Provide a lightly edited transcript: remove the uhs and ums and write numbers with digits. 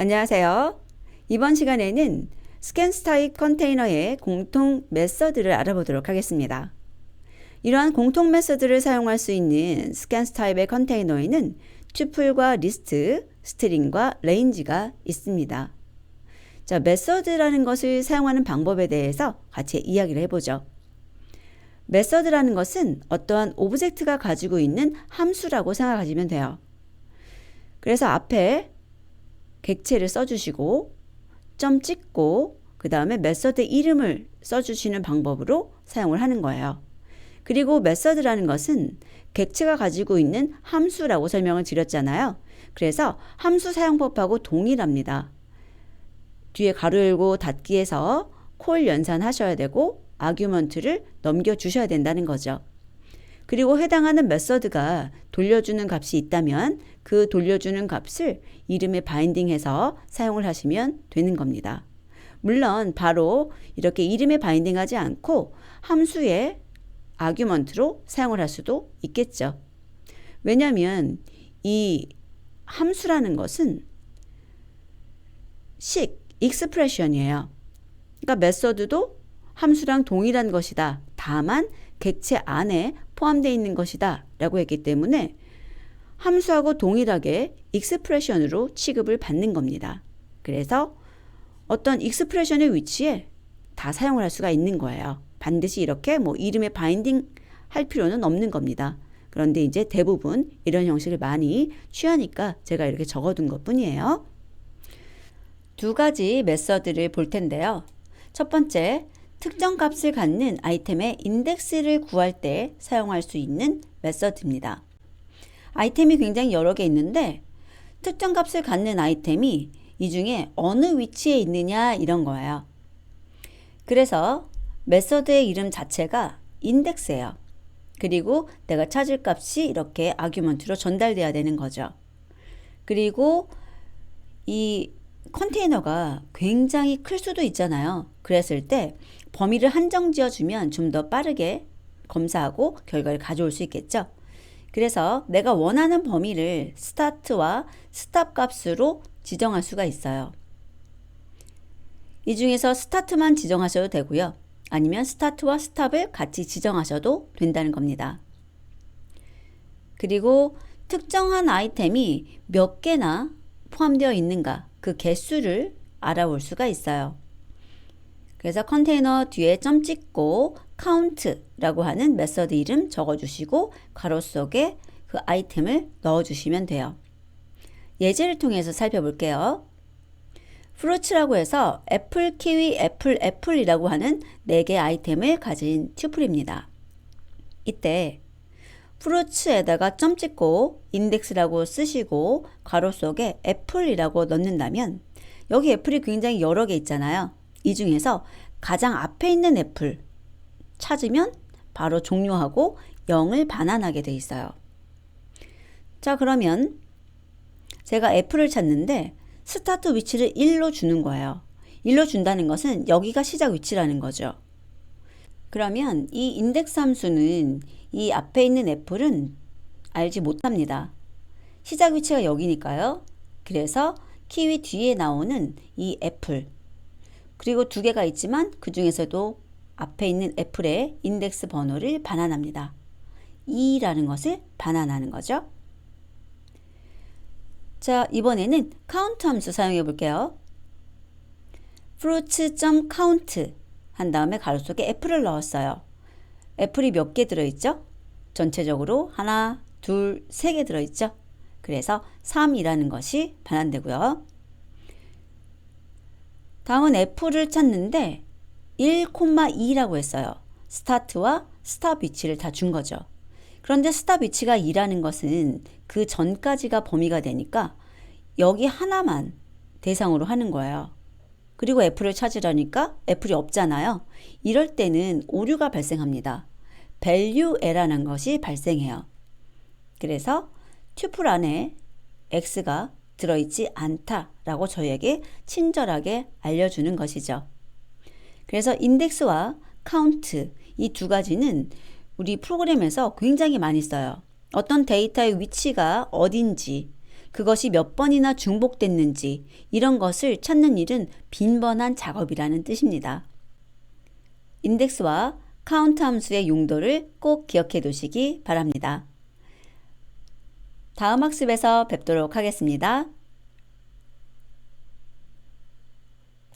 안녕하세요. 이번 시간에는 스캔스 타입 컨테이너의 공통 메서드를 알아보도록 하겠습니다. 이러한 공통 메서드를 사용할 수 있는 스캔스 타입의 컨테이너에는 튜플과 리스트, 스트링과 레인지가 있습니다. 자, 메서드라는 것을 사용하는 방법에 대해서 같이 이야기를 해보죠. 메서드라는 것은 어떠한 오브젝트가 가지고 있는 함수라고 생각하시면 돼요. 그래서 앞에 객체를 써주시고 점 찍고 그 다음에 메서드 이름을 써주시는 방법으로 사용을 하는 거예요. 그리고 메서드라는 것은 객체가 가지고 있는 함수라고 설명을 드렸잖아요. 그래서 함수 사용법하고 동일합니다. 뒤에 가로 열고 닫기에서 콜 연산하셔야 되고 아규먼트를 넘겨주셔야 된다는 거죠. 그리고 해당하는 메서드가 돌려주는 값이 있다면 그 돌려주는 값을 이름에 바인딩해서 사용을 하시면 되는 겁니다. 물론 바로 이렇게 이름에 바인딩하지 않고 함수의 아규먼트로 사용을 할 수도 있겠죠. 왜냐하면 이 함수라는 것은 익스프레션이에요. 그러니까 메서드도 함수랑 동일한 것이다. 다만 객체 안에 포함되어 있는 것이다 라고 했기 때문에 함수하고 동일하게 익스프레션으로 취급을 받는 겁니다. 그래서 어떤 익스프레션의 위치에 다 사용을 할 수가 있는 거예요. 반드시 이렇게 이름에 바인딩 할 필요는 없는 겁니다. 그런데 이제 대부분 이런 형식을 많이 취하니까 제가 이렇게 적어둔 것 뿐이에요. 두 가지 메서드를 볼 텐데요. 첫 번째, 특정 값을 갖는 아이템의 인덱스를 구할 때 사용할 수 있는 메서드입니다. 아이템이 굉장히 여러 개 있는데 특정 값을 갖는 아이템이 이 중에 어느 위치에 있느냐 이런 거예요. 그래서 메서드의 이름 자체가 인덱스예요. 그리고 내가 찾을 값이 이렇게 아규먼트로 전달돼야 되는 거죠. 그리고 이 컨테이너가 굉장히 클 수도 있잖아요. 그랬을 때 범위를 한정 지어주면 좀 더 빠르게 검사하고 결과를 가져올 수 있겠죠. 그래서 내가 원하는 범위를 스타트와 스탑 값으로 지정할 수가 있어요. 이 중에서 스타트만 지정하셔도 되고요. 아니면 스타트와 스탑을 같이 지정하셔도 된다는 겁니다. 그리고 특정한 아이템이 몇 개나 포함되어 있는가 그 개수를 알아볼 수가 있어요. 그래서 컨테이너 뒤에 점 찍고 count라고 하는 메서드 이름 적어주시고 가로 속에 그 아이템을 넣어주시면 돼요. 예제를 통해서 살펴볼게요. fruits라고 해서 애플, 키위, 애플이라고 하는 4개 아이템을 가진 튜플입니다. 이때 fruits에다가 점 찍고 index라고 쓰시고 가로 속에 애플이라고 넣는다면 여기 애플이 굉장히 여러 개 있잖아요. 이 중에서 가장 앞에 있는 애플 찾으면 바로 종료하고 0을 반환하게 돼 있어요. 자, 그러면 제가 애플을 찾는데 스타트 위치를 1로 주는 거예요. 1로 준다는 것은 여기가 시작 위치라는 거죠. 그러면 이 인덱스 함수는 이 앞에 있는 애플은 알지 못합니다. 시작 위치가 여기니까요. 그래서 키위 뒤에 나오는 이 애플 그리고 2개가 있지만 그 중에서도 앞에 있는 애플의 인덱스 번호를 반환합니다. 2라는 것을 반환하는 거죠. 자, 이번에는 count 함수 사용해 볼게요. fruits.count 한 다음에 가로 속에 애플을 넣었어요. 애플이 몇 개 들어있죠? 전체적으로 하나, 둘, 3개 들어있죠? 그래서 3이라는 것이 반환되고요. 다음은 애플을 찾는데 1,2라고 했어요. 스타트와 스탑 위치를 다 준 거죠. 그런데 스탑 위치가 2라는 것은 그 전까지가 범위가 되니까 여기 하나만 대상으로 하는 거예요. 그리고 애플을 찾으려니까 애플이 없잖아요. 이럴 때는 오류가 발생합니다. value error라는 것이 발생해요. 그래서 튜플 안에 x가 들어있지 않다라고 저희에게 친절하게 알려주는 것이죠. 그래서 인덱스와 count 이 두 가지는 우리 프로그램에서 굉장히 많이 써요. 어떤 데이터의 위치가 어딘지 그것이 몇 번이나 중복됐는지 이런 것을 찾는 일은 빈번한 작업이라는 뜻입니다. 인덱스와 카운트 함수의 용도를 꼭 기억해 두시기 바랍니다. 다음 학습에서 뵙도록 하겠습니다.